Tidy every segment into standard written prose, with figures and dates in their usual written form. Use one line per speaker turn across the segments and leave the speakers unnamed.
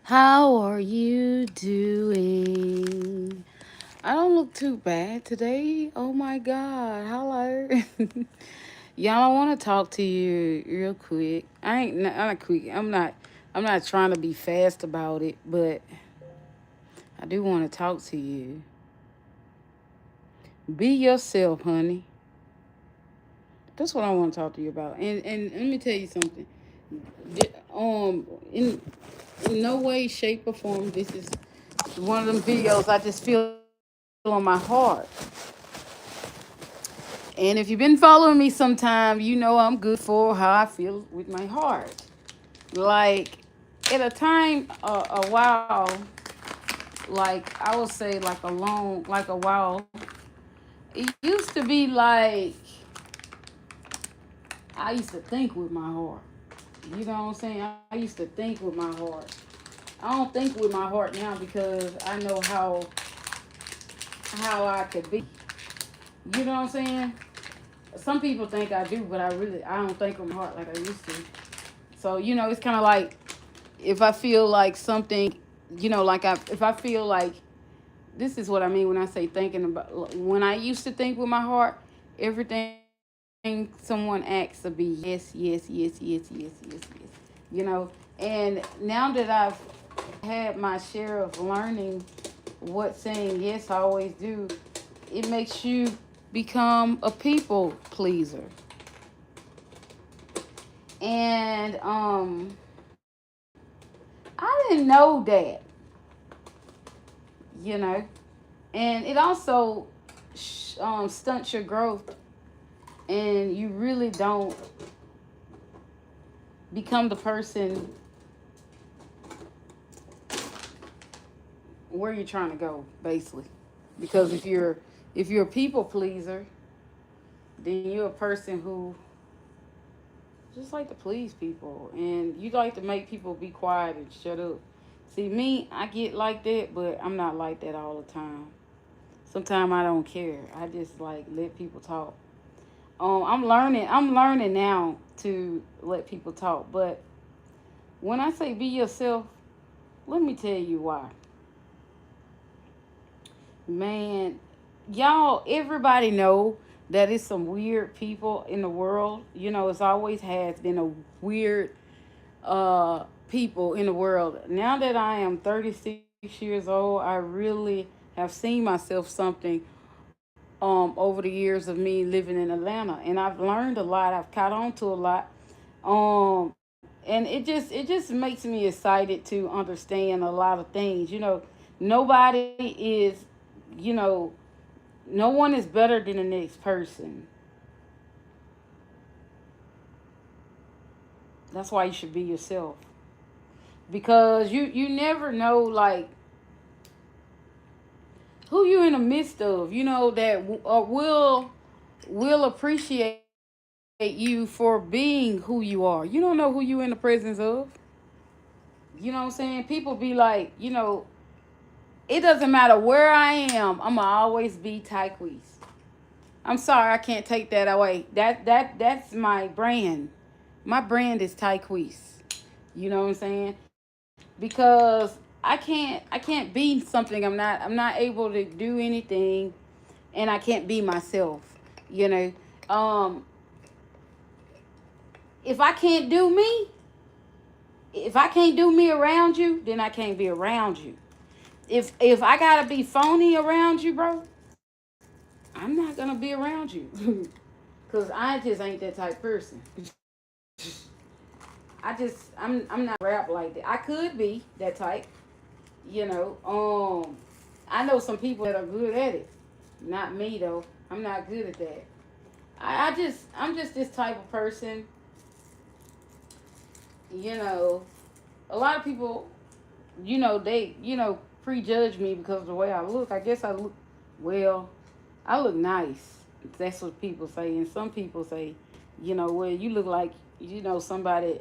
How are you doing? I don't look too bad today. Oh my God. Hello. Y'all, I want to talk to you real quick. I'm not quick. I'm not trying to be fast about it, but I do want to talk to you. Be yourself, honey. That's what I want to talk to you about. And let me tell you something. In no way, shape, or form, this is one of them videos I just feel on my heart. And if you've been following me sometime, you know I'm good for how I feel with my heart. Like, at a time, a while, like, I would say, like a while, it used to be like I used to think with my heart. You know what I'm saying? I used to think with my heart. I don't think with my heart now because I know how I could be. You know what I'm saying? Some people think I do, but I don't think with my heart like I used to. So it's kind of like if I feel like something, if I feel like this is what I mean when I say thinking about when I used to think with my heart, everything someone asks to be yes, yes, yes, yes, yes, yes, yes, and now that I've had my share of learning what saying yes I always do, it makes you become a people pleaser. And I didn't know that, you know. And it also stunts your growth, and you really don't become the person where you're trying to go, basically. Because if you're a people pleaser, then you're a person who just like to please people, and you like to make people be quiet and shut up. See, me, I get like that, but I'm not like that all the time. Sometimes I don't care. I just like let people talk. I'm learning now to let people talk. But when I say be yourself, let me tell you why. Man, y'all, everybody know that it's some weird people in the world. It's always has been a weird people in the world. Now that I am 36 years old, I really have seen myself something over the years of me living in Atlanta, and I've learned a lot. I've caught on to a lot. And it just makes me excited to understand a lot of things. Nobody is, you know, no one is better than the next person. That's why you should be yourself, because you never know, like, who you're in the midst of. That will appreciate you for being who you are. You don't know who you in the presence of. You know what I'm saying? People be like, it doesn't matter where I am, I'ma always be Tyquise. I'm sorry, I can't take that away. That's my brand. My brand is Tyquise. You know what I'm saying? Because I can't be something I'm not. I'm not able to do anything, and I can't be myself. You know, um, if I can't do me, if I can't do me around you, then I can't be around you. If I gotta be phony around you, bro, I'm not gonna be around you. Cause I just ain't that type person. I'm not rap like that. I could be that type, you know. I know some people that are good at it. Not me though. I'm not good at that. I'm just this type of person, you know. A lot of people, they, prejudge me because of the way I look. I guess well, I look nice. That's what people say. And some people say, well, you look like, somebody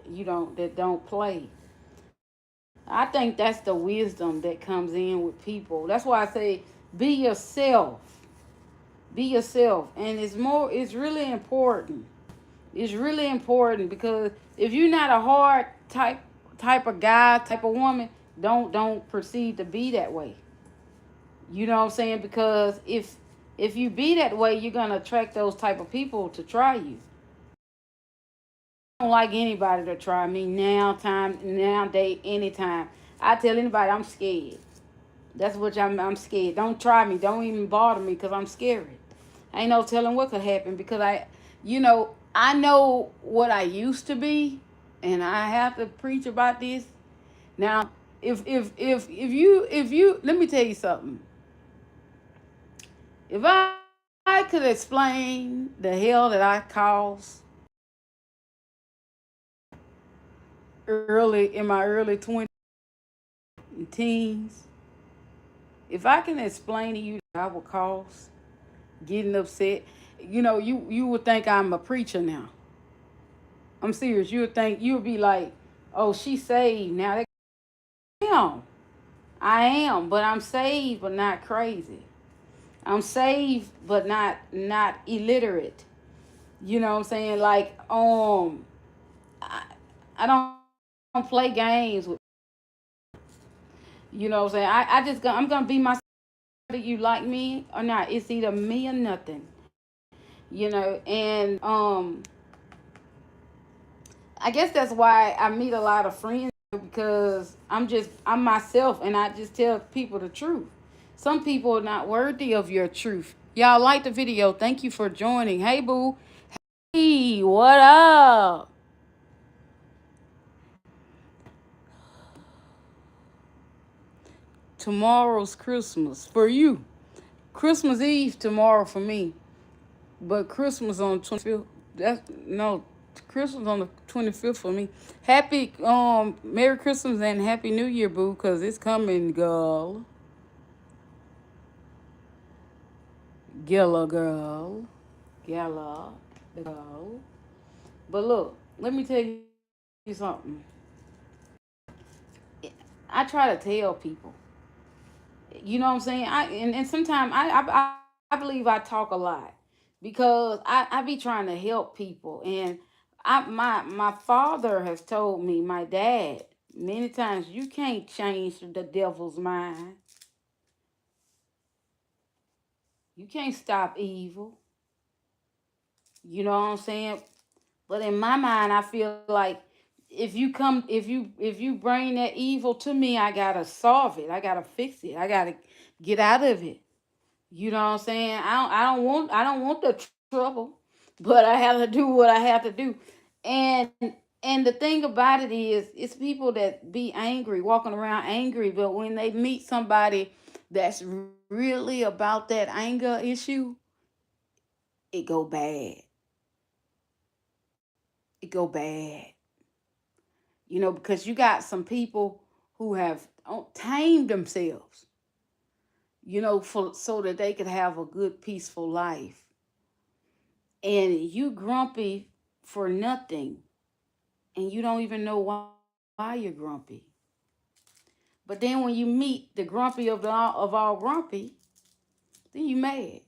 that don't play. I think that's the wisdom that comes in with people. That's why I say be yourself. Be yourself. And it's really important. It's really important because if you're not a hard type of guy, type of woman, Don't proceed to be that way. You know what I'm saying? Because if you be that way, you're gonna attract those type of people to try you. I don't like anybody to try me now, time, nowadays, anytime. I tell anybody I'm scared. That's what I'm scared. Don't try me. Don't even bother me because I'm scared. Ain't no telling what could happen because I know what I used to be, and I have to preach about this. Now, if you let me tell you something. If I could explain the hell that I caused early in my early 20s and teens, if I can explain to you that I would cause getting upset, you would think I'm a preacher now. I'm serious. You would think you would be like, "Oh, she's saved now." Am. I am, but I'm saved, but not crazy. I'm saved, but not illiterate. You know what I'm saying? Like, I, I don't play games with. You know what I'm saying? I'm gonna be myself. Whether you like me or not, it's either me or nothing. And I guess that's why I meet a lot of friends because I'm myself and I just tell people the truth. Some people are not worthy of your truth. Y'all like the video. Thank you for joining. Hey boo. Hey, what up? Tomorrow's Christmas for you. Christmas Eve tomorrow for me. But Christmas on 25th. That's no Christmas on the 25th for me. Happy Merry Christmas and Happy New Year, boo, cause it's coming, girl. Gilla girl. Gala the girl. But look, let me tell you something. I try to tell people. You know what I'm saying? And sometimes I believe I talk a lot because I be trying to help people and my father has told me, my dad, many times you can't change the devil's mind. You can't stop evil. You know what I'm saying? But in my mind I feel like if you bring that evil to me, I gotta solve it. I gotta fix it. I gotta get out of it. You know what I'm saying? I don't want the trouble, but I have to do what I have to do. And and the thing about it is it's people that be angry, walking around angry, but when they meet somebody that's really about that anger issue, it go bad. It go bad. Because you got some people who have tamed themselves, for so that they could have a good peaceful life. And you grumpy for nothing and you don't even know why you're grumpy. But then when you meet the grumpy of all grumpy, then you mad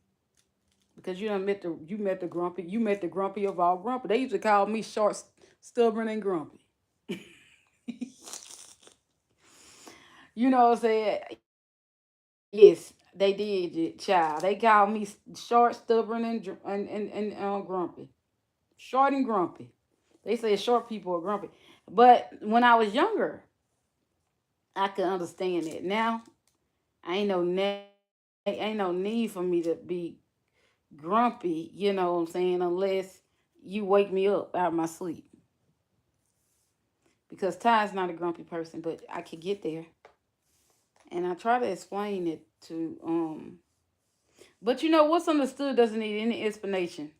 because you met the grumpy of all grumpy. They used to call me short, stubborn, and grumpy. You know what I'm saying? Yes, they did, child. They called me short, stubborn, and grumpy. Short and grumpy. They say short people are grumpy. But when I was younger, I could understand it. Now, ain't no ain't no need for me to be grumpy, you know what I'm saying, unless you wake me up out of my sleep. Because Ty's not a grumpy person, but I could get there. And I try to explain it to but what's understood doesn't need any explanation.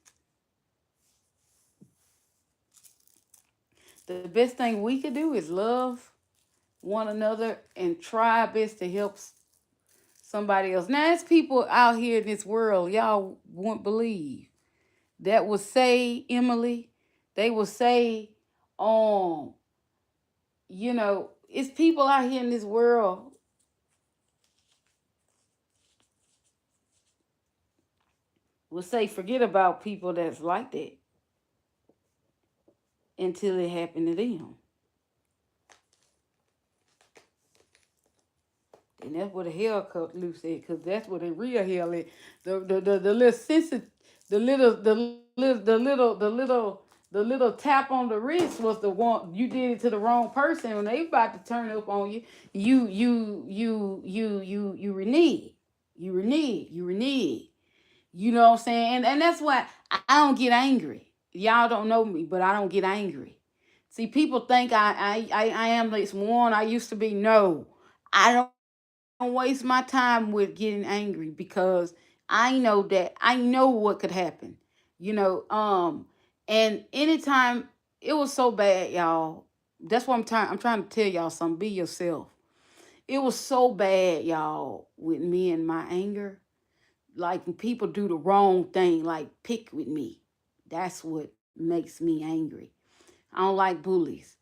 The best thing we could do is love one another and try our best to help somebody else. Now, there's people out here in this world y'all won't believe that will say, Emily, they will say, um, it's people out here in this world will say, forget about people that's like that until it happened to them. And that's where the hell cut loose at, because that's where the real hell is. The little sensitive, the little tap on the wrist was the one you did it to the wrong person. When they about to turn up on you, you renege. You renege. You know what I'm saying? And that's why I don't get angry. Y'all don't know me, but I don't get angry. See, people think I am this one I used to be. No, I don't waste my time with getting angry, because I know that I know what could happen. You know, and anytime it was so bad, y'all. That's what I'm trying to tell y'all something. Be yourself. It was so bad, y'all, with me and my anger. Like when people do the wrong thing, like pick with me. That's what makes me angry. I don't like bullies.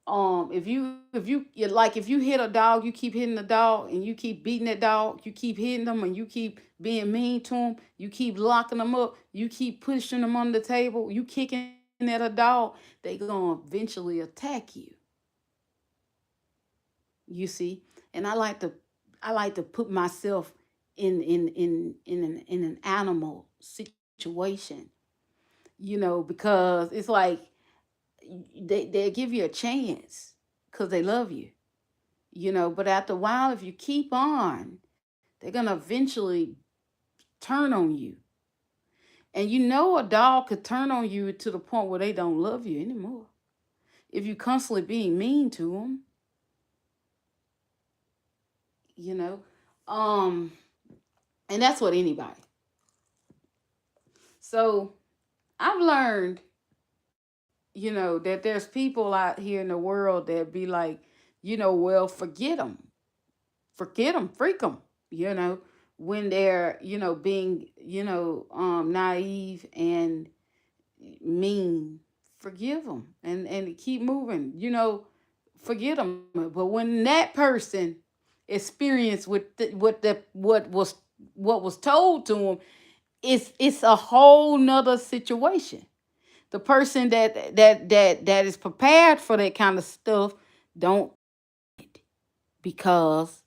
If you hit a dog, you keep hitting the dog, and you keep beating that dog, you keep hitting them, and you keep being mean to them, you keep locking them up, you keep pushing them on the table, you kicking at a dog, they gonna eventually attack you. You see, and I like to put myself in an animal situation, because it's like they give you a chance because they love you. But after a while, if you keep on, they're gonna eventually turn on you. And a dog could turn on you to the point where they don't love you anymore. If you constantly being mean to them, you know, um, and that's what anybody. So I've learned, that there's people out here in the world that be like, well, forget them, freak them, you know, when they're, being, naive and mean. Forgive them and keep moving, forget them. But when that person experienced what was told to them, it's a whole nother situation. The person that is prepared for that kind of stuff don't, because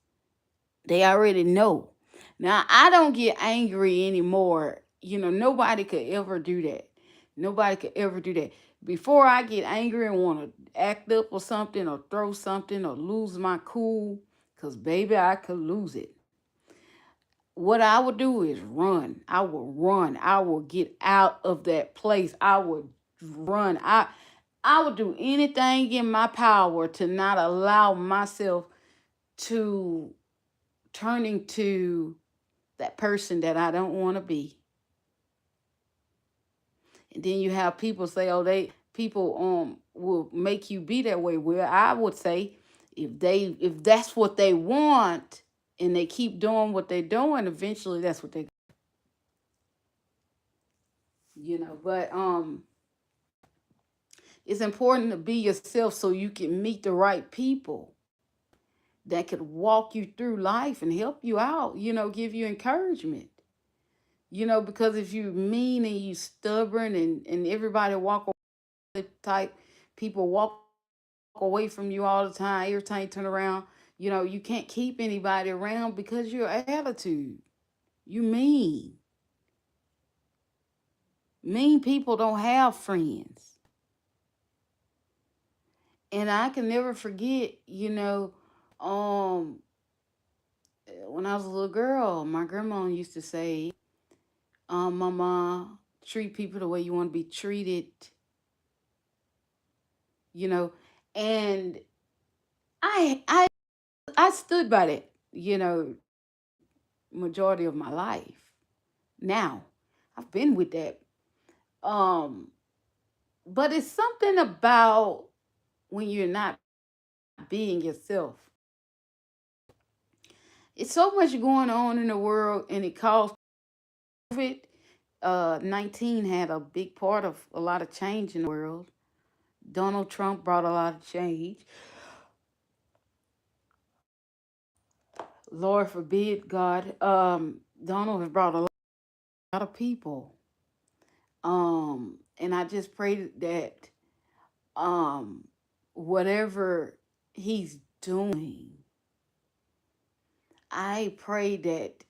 they already know. Now, I don't get angry anymore. Nobody could ever do that. Nobody could ever do that. Before I get angry and want to act up or something, or throw something, or lose my cool, because baby, I could lose it. What I would do is run. I will run. I will get out of that place. I would run. I would do anything in my power to not allow myself to turn into that person that I don't want to be. And then you have people say, "Oh, people will make you be that way." Well, I would say, if that's what they want, and they keep doing what they're doing, eventually that's what they, But it's important to be yourself so you can meet the right people that could walk you through life and help you out. Give you encouragement. Because if you mean and you stubborn, and everybody walk away type people walk away from you all the time, every time you turn around, you can't keep anybody around because your attitude. You mean people don't have friends. And I can never forget, um when I was a little girl, my grandma used to say, Mama, treat people the way you want to be treated, you know. And I I I stood by that, majority of my life. Now, I've been with that. Um, but it's something about when you're not being yourself. It's so much going on in the world, and it caused COVID 19 had a big part of a lot of change in the world. Donald Trump brought a lot of change. Lord forbid, God, Donald has brought a lot of people. And I just pray that whatever he's doing, I pray that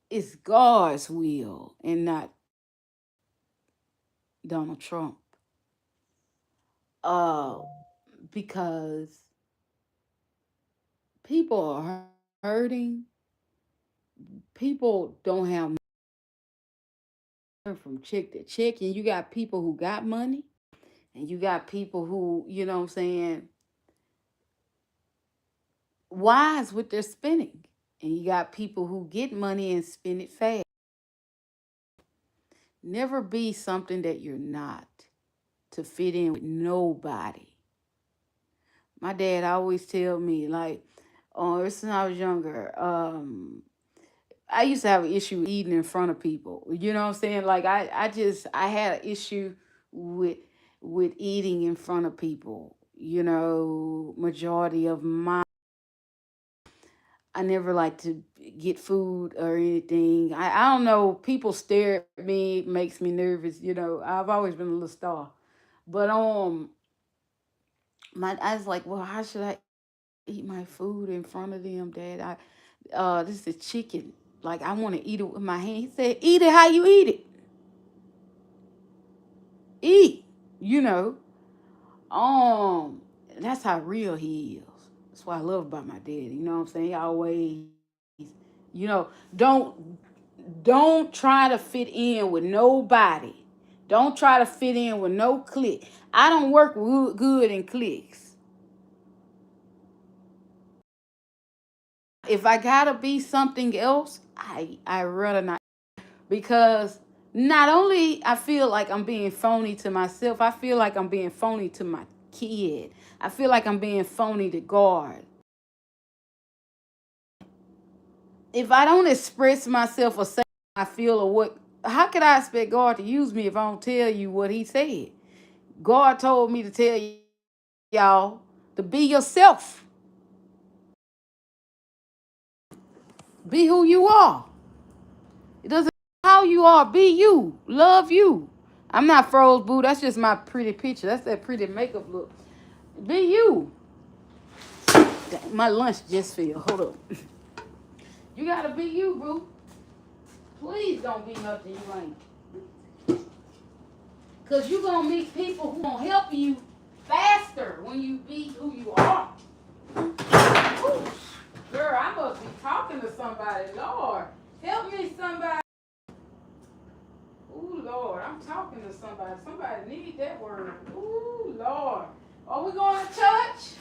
it's God's will and not Donald Trump. Uh, because people are hurting. People don't have money from check to check, and you got people who got money, and you got people who, you know what I'm saying, wise with their spending. And you got people who get money and spend it fast. Never be something that you're not to fit in with nobody. My dad always tell me, like, oh, ever since I was younger, I used to have an issue with eating in front of people. You know what I'm saying? Like I had an issue with eating in front of people. You know, majority of my I never like to get food or anything. I don't know. People stare at me, it makes me nervous. You know, I've always been a little star. But I was like, well, how should I eat my food in front of them, Dad? This is chicken. Like I want to eat it with my hand. He said, eat it how you eat it. Eat. You know. Um, that's how real he is. That's what I love about my daddy. You know what I'm saying? He always, you know, don't try to fit in with nobody. Don't try to fit in with no clique. I don't work good in cliques. If I gotta be something else, I rather not, because not only I feel like I'm being phony to myself, I feel like I'm being phony to my kid. I feel like I'm being phony to God. If I don't express myself or say how I feel or what, how could I expect God to use me if I don't tell you what He said? God told me to tell y'all to be yourself. Be who you are. It doesn't matter how you are. Be you. Love you. I'm not froze, boo. That's just my pretty picture. That's that pretty makeup look. Be you. Dang, my lunch just fell. Hold up. You gotta be you, boo. Please don't be nothing you ain't. Cause you gonna meet people who gonna help you faster when you be who you are. Ooh, girl, I must be talking to somebody. Lord, help me, somebody. Ooh, Lord, I'm talking to somebody. Somebody need that word. Ooh, Lord. Are we going to church?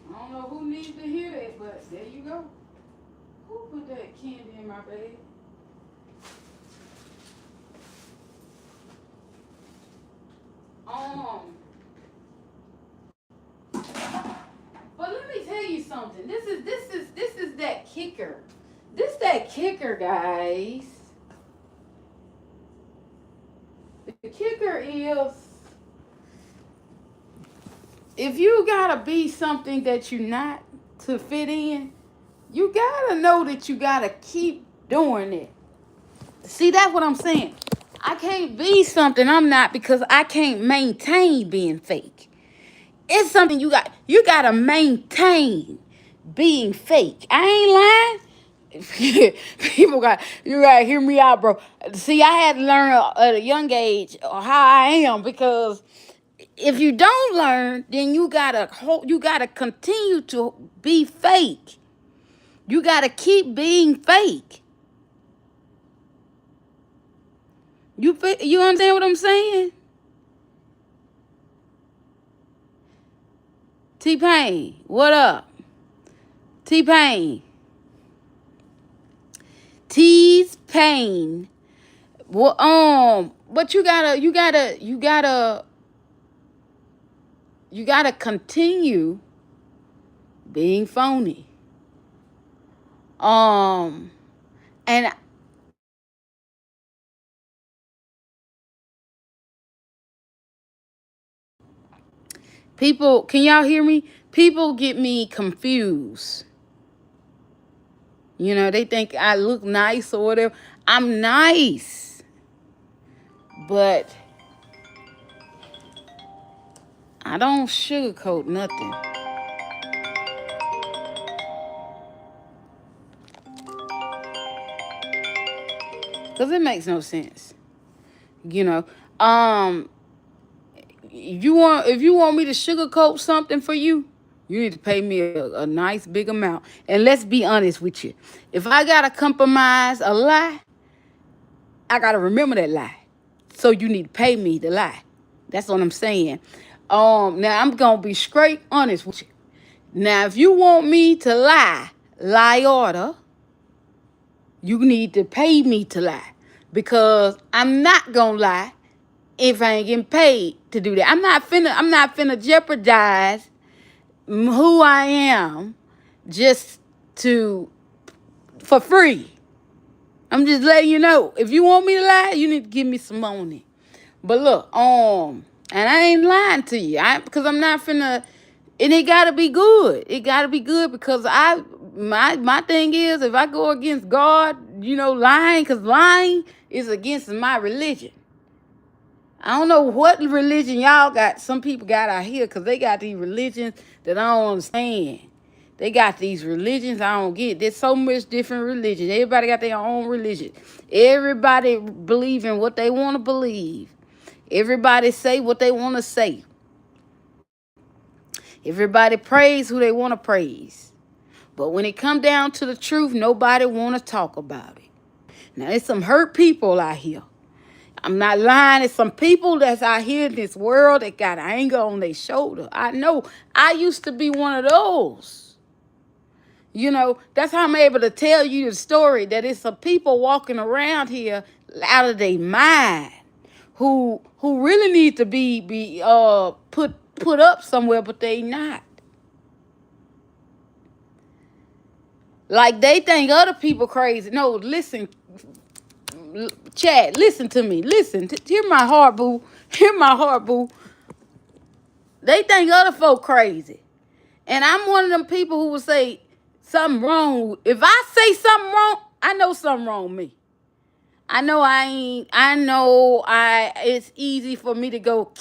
I don't know who needs to hear that, but there you go. Who put that candy in my bag? Um, but let me tell you something. This is that kicker. This that kicker, guys. The kicker is, if you gotta be something that you're not to fit in, you gotta know that you gotta keep doing it. See, that's what I'm saying. I can't be something I'm not because I can't maintain being fake. It's something you gotta maintain being fake. I ain't lying. You gotta hear me out, bro. See, I had to learn at a young age how I am, because if you don't learn, then you gotta continue to be fake. You gotta keep being fake. You understand what I'm saying? T-Pain, what up? T-Pain. T's Pain. Well, but you gotta continue being phony. Um, and people, can y'all hear me? People get me confused. You know, they think I look nice or whatever. I'm nice, but I don't sugarcoat nothing. Because it makes no sense. You know. Um, if you want me to sugarcoat something for you, you need to pay me a nice big amount. And let's be honest with you. If I gotta compromise a lie, I gotta remember that lie. So you need to pay me the lie. That's what I'm saying. Now I'm gonna be straight honest with you. Now, if you want me to lie order, you need to pay me to lie. Because I'm not gonna lie if I ain't getting paid to do that. I'm not finna jeopardize who I am just to for free. I'm just letting you know. If you want me to lie, you need to give me some money. But look, and I ain't lying to you. Because I'm not finna, and it gotta be good. It gotta be good because my thing is if I go against God, lying, because lying is against my religion. I don't know what religion y'all got. Some people got out here because they got these religions that I don't understand. They got these religions I don't get. There's so much different religion. Everybody got their own religion. Everybody believe in what they want to believe. Everybody say what they want to say. Everybody praise who they want to praise. But when it come down to the truth, nobody want to talk about it. Now, there's some hurt people out here. I'm not lying. There's some people that's out here in this world that got anger on their shoulder. I know. I used to be one of those. That's how I'm able to tell you the story that it's some people walking around here out of their mind who really need to be put up somewhere, but they not. Like they think other people crazy. No, listen, Chad, listen to me. Listen, hear my heart, boo. Hear my heart, boo. They think other folk crazy. And I'm one of them people who will say something wrong. If I say something wrong, I know something wrong with me. It's easy for me to go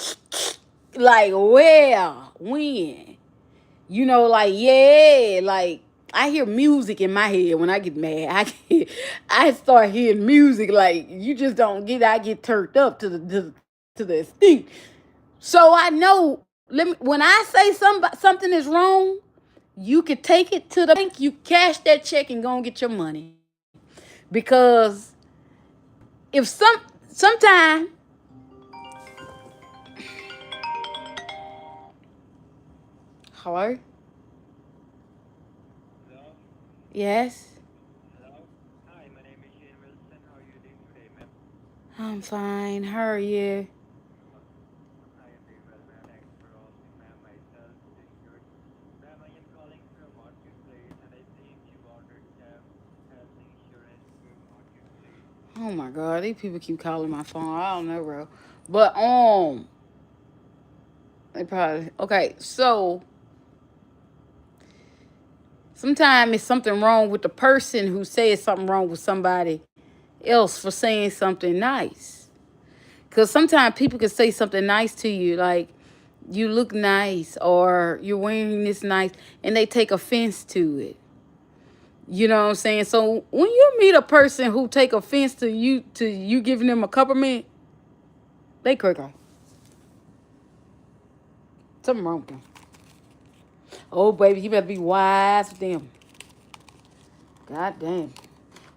like, well, when? Like, yeah, like, I hear music in my head when I get mad. I start hearing music like you just don't I get turned up to the extent. So I know, when I say something is wrong, you can take it to the bank, you cash that check and go and get your money. Because if sometime, hello?
Hello?
Yes?
Hello? Hi, my name is Shane Wilson. How are you doing today, ma'am?
I'm fine. How are you?
I am doing well, ma'am. Thanks for asking, ma'am. Myself doing good. Ma'am, I am calling from Marketplace and I think you ordered health insurance through Marketplace.
Oh my God, these people keep calling my phone. I don't know, bro. But they probably okay. So sometimes it's something wrong with the person who says something wrong with somebody else for saying something nice. Because sometimes people can say something nice to you, like you look nice or you're wearing this nice, and they take offense to it. You know what I'm saying? So when you meet a person who take offense to you giving them a compliment, they crazy. Something wrong with them. Oh baby, you better be wise with them. God damn.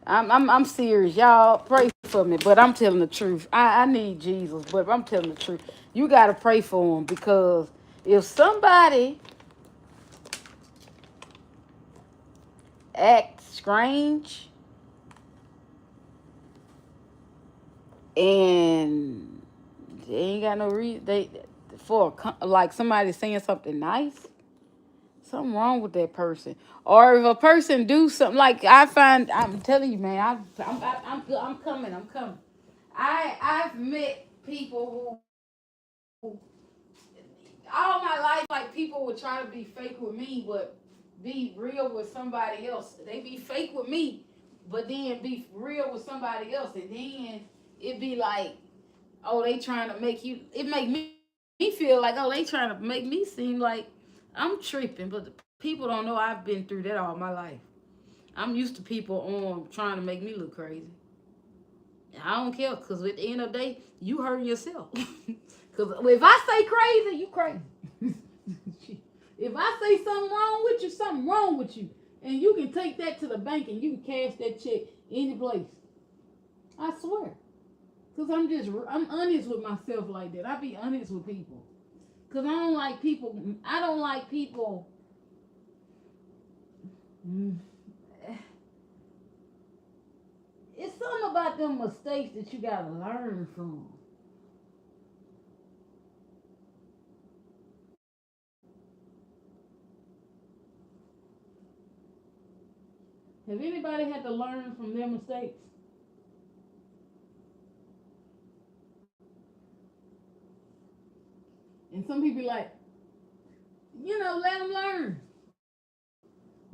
I'm serious. Y'all pray for me, but I'm telling the truth. I need Jesus, but I'm telling the truth. You gotta pray for him because if somebody acts strange and they ain't got no reason like somebody saying something nice, something wrong with that person. Or if a person do something like I'm telling you, man, I'm coming. I've met people who all my life, like, people would try to be fake with me, but be real with somebody else. They be fake with me, but then be real with somebody else, and then it be like, oh, they trying to make you. It make me feel like, oh, they trying to make me seem like I'm tripping, but the people don't know I've been through that all my life. I'm used to people trying to make me look crazy. I don't care, because at the end of the day, you hurt yourself. Because if I say crazy, you crazy. If I say something wrong with you, something wrong with you. And you can take that to the bank and you can cash that check any place. I swear. Because I'm honest with myself like that. I be honest with people. Because I don't like people. Mm, It's something about them mistakes that you got to learn from. Have anybody had to learn from their mistakes? And some people be like, let them learn.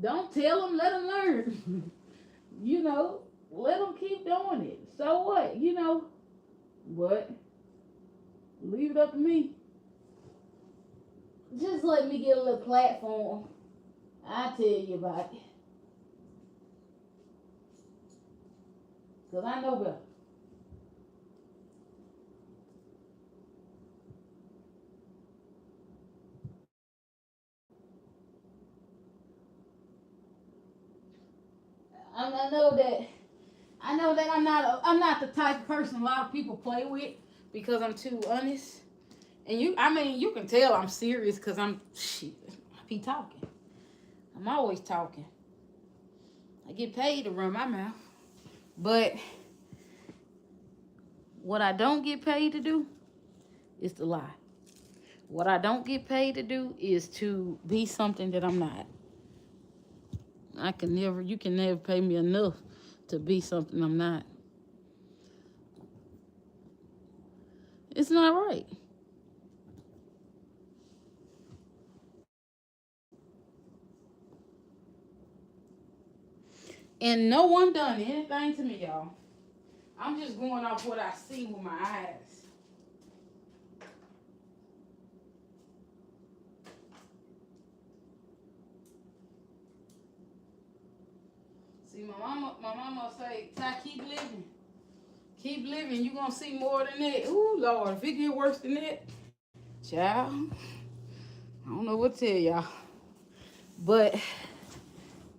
Don't tell them, let them learn. you know, let them keep doing it. So what? But leave it up to me. Just let me get a little platform. I'll tell you about it. Because I know better. I know that I'm not the type of person a lot of people play with because I'm too honest. And you can tell I'm serious because I be talking. I'm always talking. I get paid to run my mouth. But what I don't get paid to do is to lie. What I don't get paid to do is to be something that I'm not. You can never pay me enough to be something I'm not. It's not right. And no one done anything to me, y'all. I'm just going off what I see with my eyes. See, my mama say, Ty, keep living. Keep living. You gonna see more than that. Ooh, Lord, if it get worse than that, child, I don't know what to tell y'all. But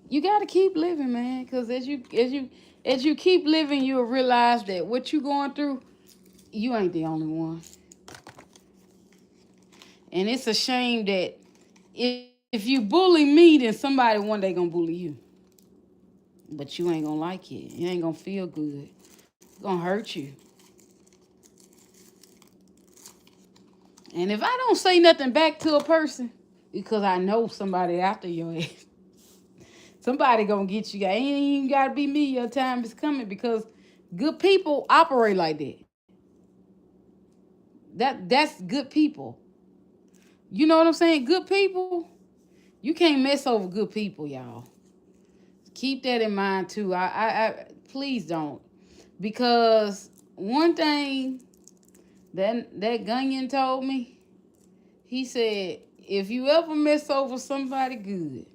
you gotta keep living, man. Cause as you keep living, you'll realize that what you going through, you ain't the only one. And it's a shame that if you bully me, then somebody one day gonna bully you. But you ain't gonna like it. It ain't gonna feel good. It's gonna hurt you. And if I don't say nothing back to a person, because I know somebody after your ass, somebody gonna get you. Ain't even gotta be me. Your time is coming because good people operate like that. That's good people. You know what I'm saying? Good people. You can't mess over good people, y'all. Keep that in mind too. I please don't, because one thing that Gunyan told me, he said, if you ever mess over somebody good,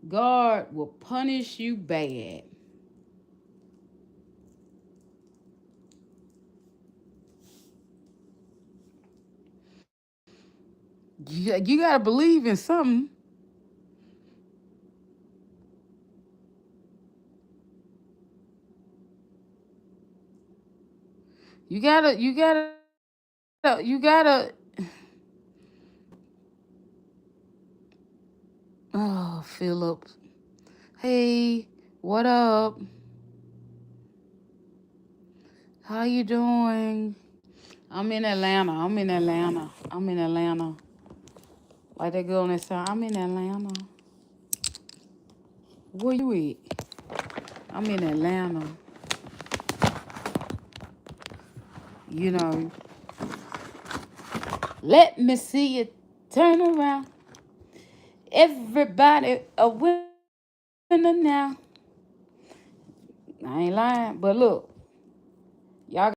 God will punish you bad. You gotta believe in something. You gotta. Oh, Philip. Hey, what up? How you doing? I'm in Atlanta. I'm in Atlanta. I'm in Atlanta. Like that girl on that side. I'm in Atlanta. Where you at? I'm in Atlanta. You know, let me see you turn around. Everybody a winner now. I ain't lying, but look, y'all,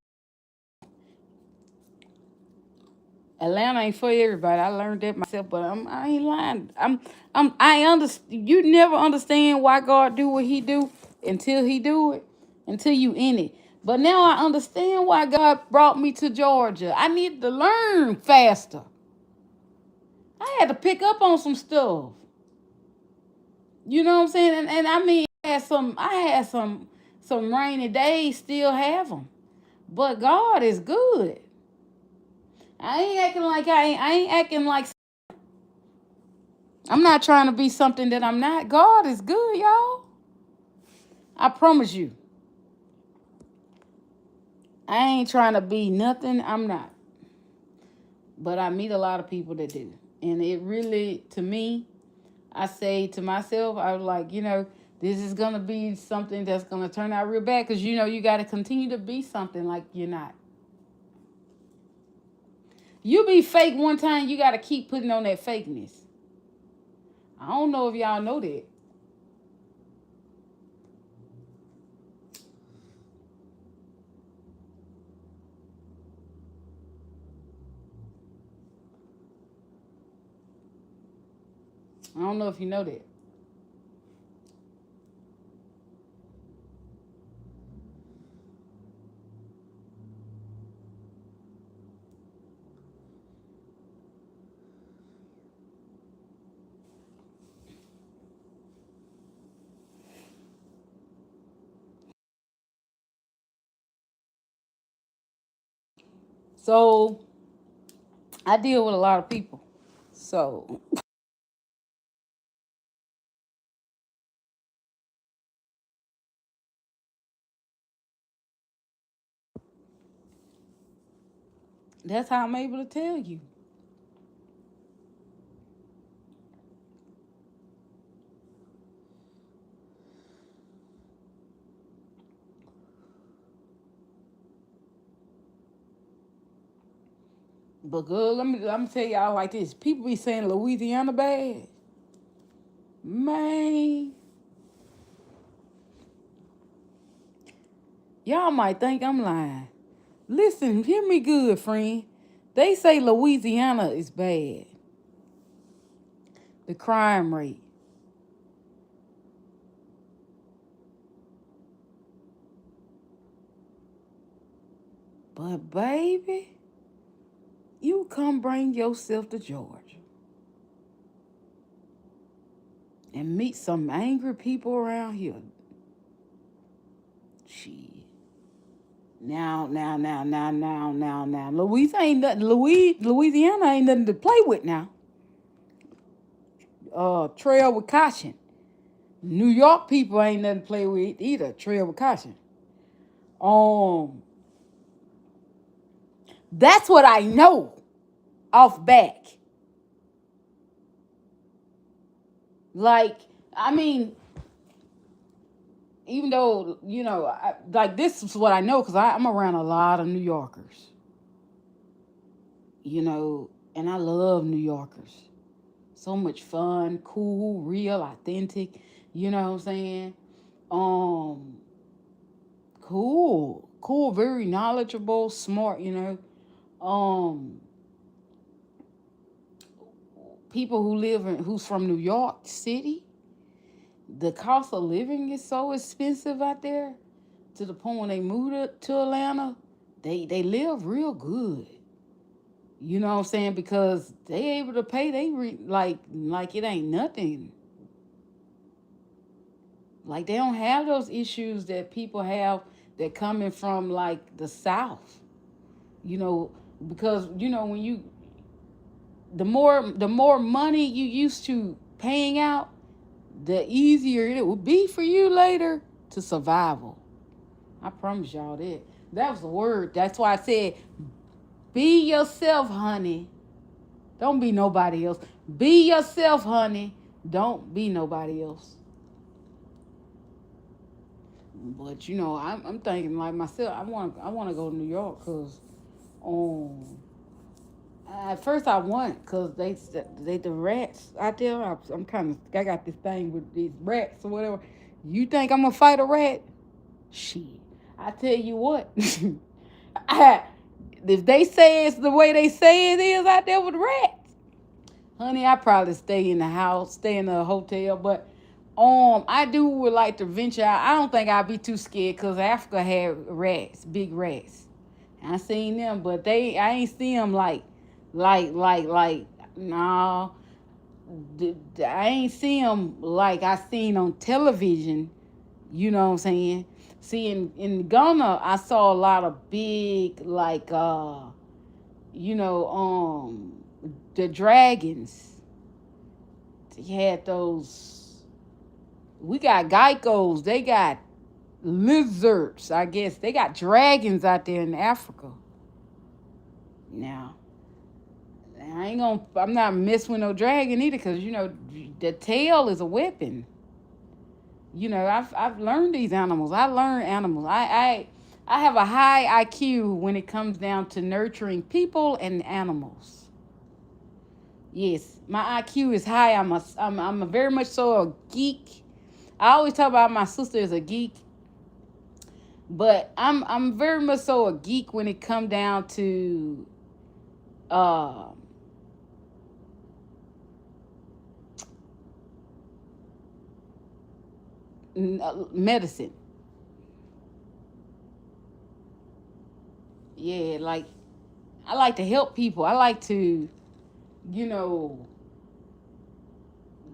Atlanta ain't for everybody. I learned that myself, but I ain't lying. I understand. You never understand why God do what He do until He do it, until you in it. But now I understand why God brought me to Georgia. I needed to learn faster. I had to pick up on some stuff. You know what I'm saying? And I mean, I had some rainy days, still have them. But God is good. I ain't acting like I'm not trying to be something that I'm not. God is good, y'all. I promise you. I ain't trying to be nothing I'm not. But I meet a lot of people that do. And it really, to me, I say to myself, I was like, this is going to be something that's going to turn out real bad because, you got to continue to be something like you're not. You be fake one time, you got to keep putting on that fakeness. I don't know if y'all know that. I don't know if you know that. So I deal with a lot of people. So that's how I'm able to tell you. But good, let me tell y'all like this. People be saying Louisiana bad. Man, y'all might think I'm lying. Listen, hear me good, friend. They say Louisiana is bad. The crime rate. But baby, you come bring yourself to Georgia and meet some angry people around here. Shit. Now. Louisiana ain't nothing to play with now. Trail with caution. New York people ain't nothing to play with either. Trail with caution. Um, that's what I know off back. Like, I mean, even though like this is what I know because I'm around a lot of New Yorkers. And I love New Yorkers. So much fun, cool, real, authentic. You know what I'm saying? Um, cool, very knowledgeable, smart. Um, people who's from New York City. The cost of living is so expensive out there to the point when they move to Atlanta, they live real good. You know what I'm saying? Because they able to pay like it ain't nothing. Like they don't have those issues that people have that coming from like the South. You know, because when you the more money you used to paying out, the easier it will be for you later to survival. I promise y'all that. That was the word. That's why I said, be yourself, honey. Don't be nobody else. Be yourself, honey. Don't be nobody else. But I'm thinking like myself. I want to go to New York because um at first I want because they the rats out there. I got this thing with these rats or whatever. You think I'm gonna fight a rat? Shit. I tell you what. If they say it's the way they say it is out there with rats, honey, I probably stay in the house, stay in a hotel. But I do would like to venture out. I don't think I'd be too scared because Africa had rats, big rats. I seen them, but I ain't seen them like. No, I ain't seen them like I seen on television. You know what I'm saying? See, in Ghana, I saw a lot of big, like, you know, the dragons. They had those. We got geckos. They got lizards. I guess they got dragons out there in Africa. Now, I ain't gonna. I'm not messing with no dragon either, cause you know the tail is a weapon. You know, I've learned these animals. I learned animals. I have a high IQ when it comes down to nurturing people and animals. Yes, my IQ is high. I'm a very much so a geek. I always talk about my sister as a geek, but I'm very much so a geek when it come down to uh medicine. Yeah, like I like to help people. I like to, you know,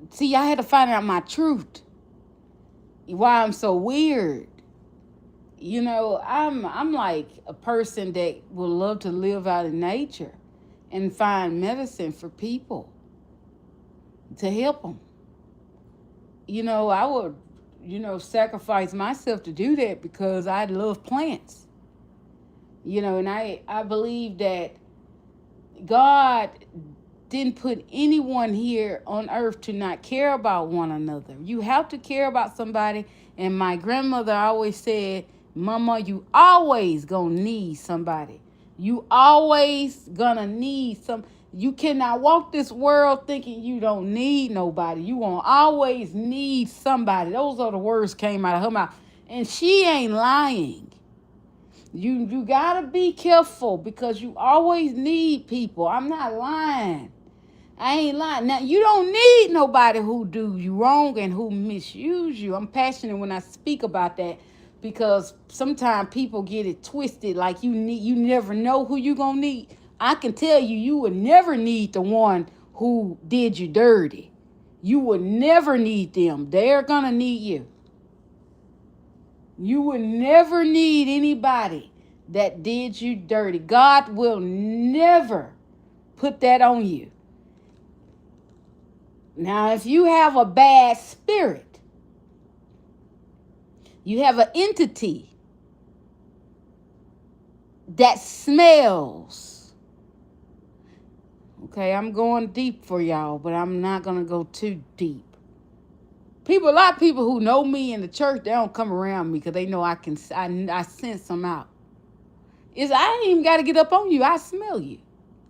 see. I had to find out my truth. Why I'm so weird. You know, I'm like a person that would love to live out in nature and find medicine for people to help them. You know, I would, sacrifice myself to do that because I love plants. You know, and I believe that God didn't put anyone here on earth to not care about one another. You have to care about somebody. And my grandmother always said, Mama, you always gonna need somebody. You always gonna need some. You cannot walk this world thinking you don't need nobody. You gonna always need somebody. Those are the words came out of her mouth. And she ain't lying. You gotta be careful because you always need people. I'm not lying. I ain't lying. Now you don't need nobody who do you wrong and who misuse you. I'm passionate when I speak about that because sometimes people get it twisted. Like you never know who you gonna need. I can tell you, you would never need the one who did you dirty. You would never need them. They're gonna need you. You would never need anybody that did you dirty. God will never put that on you. Now, if you have a bad spirit, you have an entity that smells. Okay, I'm going deep for y'all, but I'm not going to go too deep. A lot of people who know me in the church, they don't come around me because they know I sense them out. I ain't even got to get up on you. I smell you.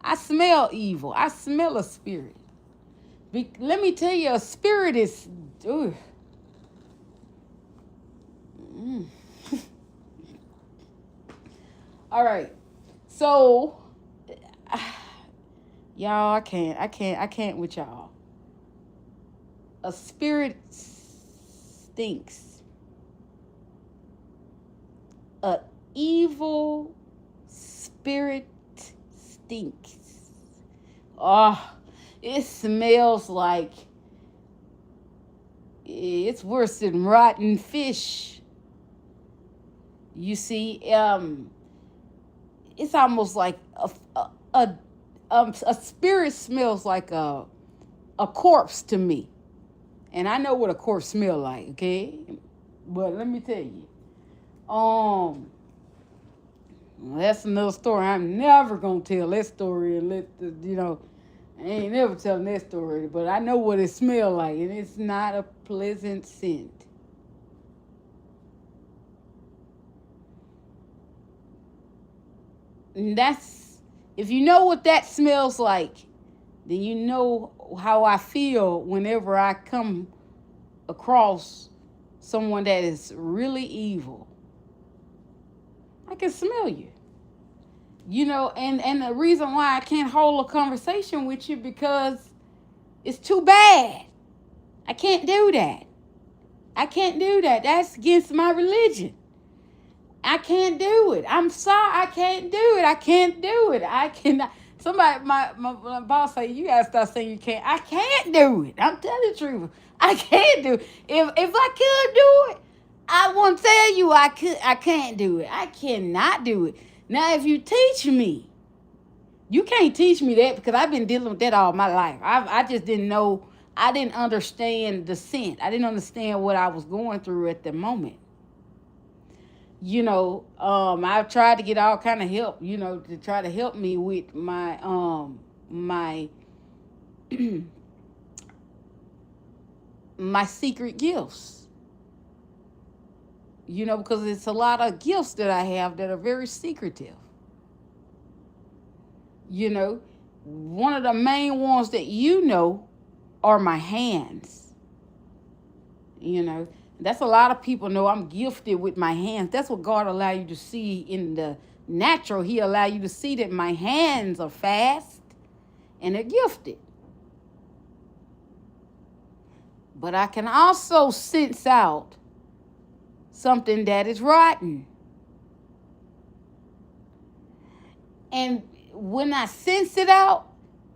I smell evil. I smell a spirit. Let me tell you, a spirit is. Ooh. All right. So, y'all, I can't with y'all. A spirit stinks. A evil spirit stinks. Oh, it smells like it's worse than rotten fish. You see, it's almost like a spirit smells like a corpse to me, and I know what a corpse smells like. Okay, but let me tell you, that's another story. I'm never gonna tell that story and I ain't never telling that story. But I know what it smells like, and it's not a pleasant scent. And if you know what that smells like, then you know how I feel whenever I come across someone that is really evil. I can smell you. And the reason why I can't hold a conversation with you because it's too bad. I can't do that. I can't do that. That's against my religion. I can't do it. I'm sorry. I can't do it. I can't do it. I cannot. Somebody, my boss say, you gotta stop saying you can't. I can't do it. I'm telling the truth. I can't do it. If I could do it, I won't tell you I could. I can't do it. I cannot do it. Now, if you teach me, you can't teach me that because I've been dealing with that all my life. I just didn't know. I didn't understand the scent. I didn't understand what I was going through at the moment. I've tried to get all kind of help, to try to help me with my my secret gifts. Because it's a lot of gifts that I have that are very secretive. You know, one of the main ones that are my hands. That's a lot of people know I'm gifted with my hands. That's what God allow you to see in the natural. He allow you to see that my hands are fast and they're gifted. But I can also sense out something that is rotten. And when I sense it out,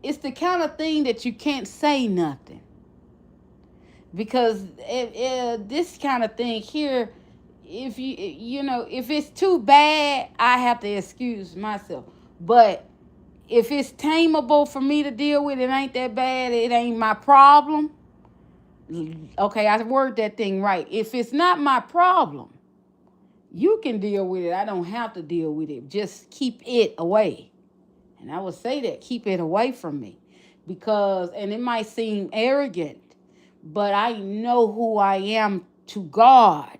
it's the kind of thing that you can't say nothing. Because this kind of thing here, if it's too bad, I have to excuse myself. But if it's tameable for me to deal with, it ain't that bad. It ain't my problem. Okay, I word that thing right. If it's not my problem, you can deal with it. I don't have to deal with it. Just keep it away. And I would say that, keep it away from me. And it might seem arrogant, but I know who I am to God.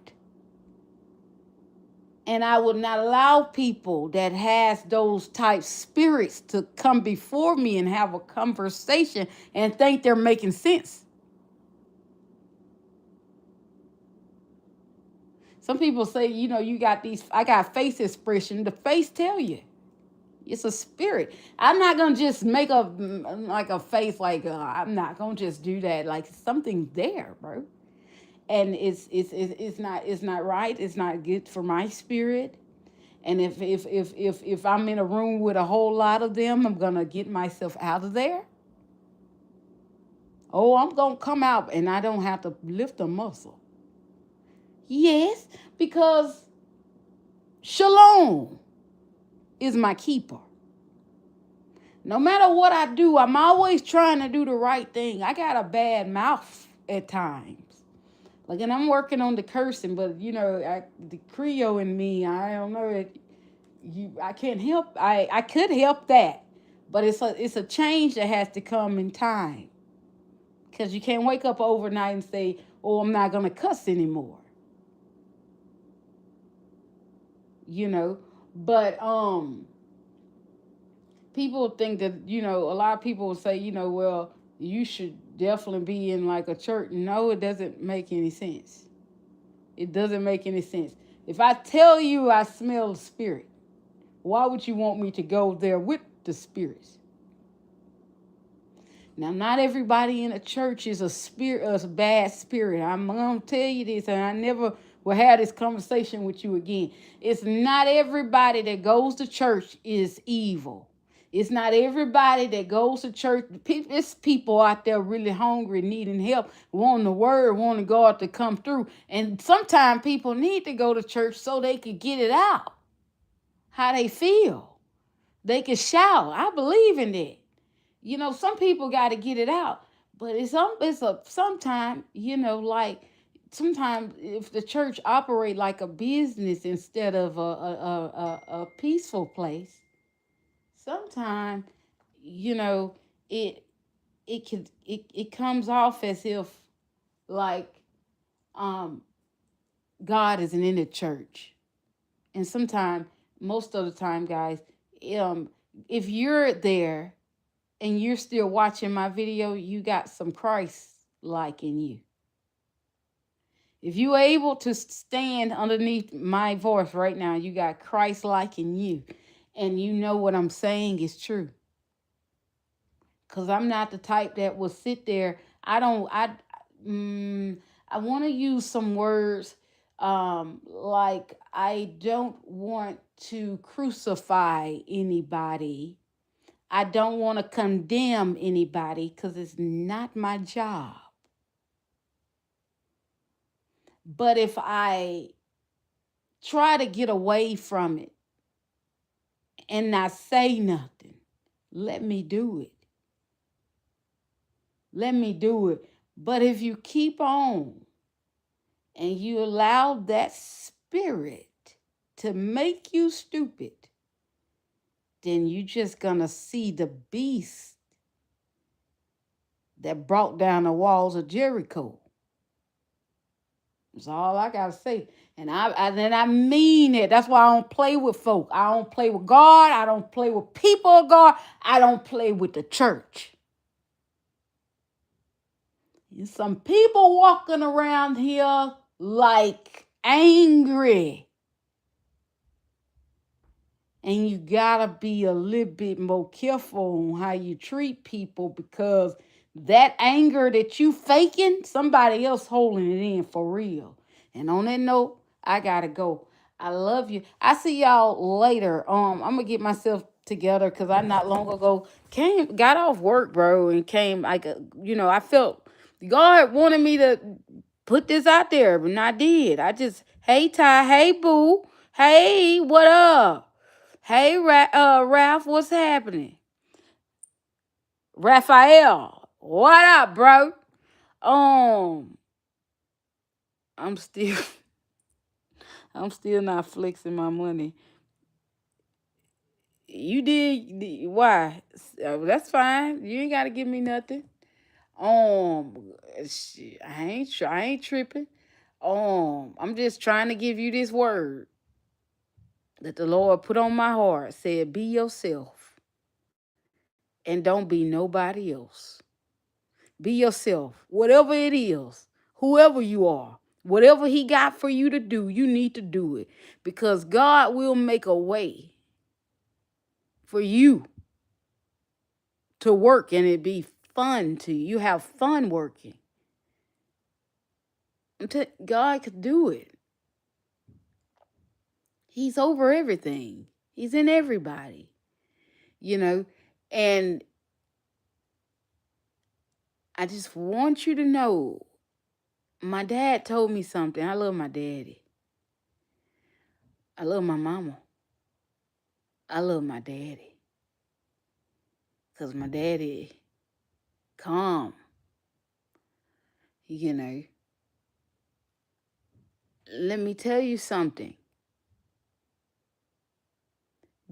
And I would not allow people that has those type spirits to come before me and have a conversation and think they're making sense. Some people say, I got face expression. The face tell you. It's a spirit. I'm not gonna just make a face like I'm not gonna just do that. Like something's there, bro. And it's not right. It's not good for my spirit. And if I'm in a room with a whole lot of them, I'm gonna get myself out of there. Oh, I'm gonna come out and I don't have to lift a muscle. Yes, because Shalom is my keeper. No matter what I do, I'm always trying to do the right thing. I got a bad mouth at times. And I'm working on the cursing, but the Creole in me, I don't know it. I can't help. I could help that, but it's a change that has to come in time. Because you can't wake up overnight and say, "Oh, I'm not gonna cuss anymore." But people think that a lot of people will say, well, you should definitely be in like a church. No, it doesn't make any sense. It doesn't make any sense. If I tell you I smell the spirit, why would you want me to go there with the spirits? Now, not everybody in a church is a bad spirit. I'm gonna tell you this, and I never will have this conversation with you again. It's not everybody that goes to church is evil. It's not everybody that goes to church. It's people out there really hungry, needing help, wanting the word, wanting God to come through. And sometimes people need to go to church so they can get it out, how they feel. They can shout. I believe in that. Some people got to get it out, but sometimes, like sometimes if the church operate like a business instead of a peaceful place, sometimes, it it comes off as if like God isn't in the church, and sometimes, most of the time, guys, if you're there and you're still watching my video, you got some Christ like in you. If you're able to stand underneath my voice right now, you got Christ like in you. And you know what I'm saying is true. Because I'm not the type that will sit there. I want to use some words like I don't want to crucify anybody. I don't want to condemn anybody because it's not my job. But if I try to get away from it and not say nothing, let me do it. Let me do it. But if you keep on and you allow that spirit to make you stupid, then you just gonna see the beast that brought down the walls of Jericho. That's all I gotta say. And I mean it. That's why I don't play with folk. I don't play with God. I don't play with people of God. I don't play with the church. And some people walking around here like angry. And you gotta be a little bit more careful on how you treat people because that anger that you faking, somebody else holding it in for real. And on that note, I gotta go. I love you. I see y'all later. I'm gonna get myself together because I not long ago got off work, bro, and came like I felt God wanted me to put this out there, but I did. I just, hey Ty, hey boo, hey, what up? Hey, Ralph, what's happening? Raphael, what up, bro? Um, I'm still, I'm still not flexing my money. You did why? That's fine. You ain't gotta give me nothing. Shit, I ain't tripping. I'm just trying to give you this word that the Lord put on my heart. Said, be yourself and don't be nobody else. Be yourself, whatever it is, whoever you are, whatever He got for you to do, you need to do it because God will make a way for you to work and it be fun to you. You have fun working. God could do it. He's over everything, He's in everybody, you know. And I just want you to know my dad told me something. I love my daddy. I love my mama. I love my daddy. Because my daddy, calm, you know. Let me tell you something.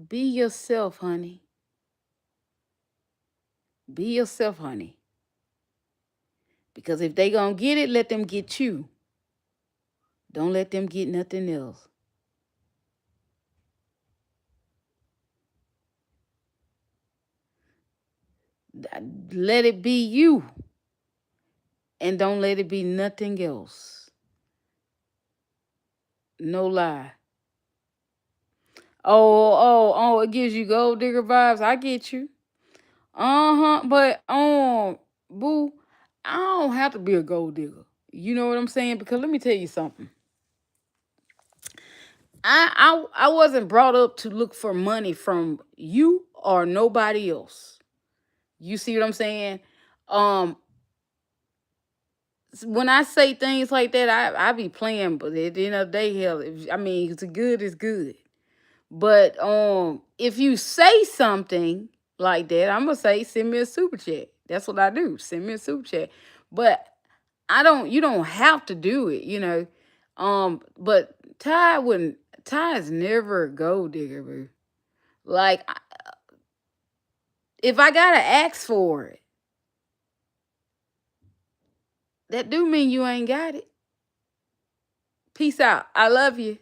Be yourself, honey. Be yourself, honey. Because if they gonna get it, let them get you. Don't let them get nothing else. Let it be you. And don't let it be nothing else. No lie. Oh, it gives you gold digger vibes. I get you. But boo, I don't have to be a gold digger. You know what I'm saying? Because let me tell you something. I wasn't brought up to look for money from you or nobody else. You see what I'm saying? Um, when I say things like that, I be playing, but at the end of the day, hell, I mean, it's good, it's good. But if you say something like that, I'm gonna say send me a super chat. That's what I do. Send me a super chat. But you don't have to do it, you know. But Ty is never a gold digger, boo. Like if I gotta ask for it, that do mean you ain't got it. Peace out. I love you.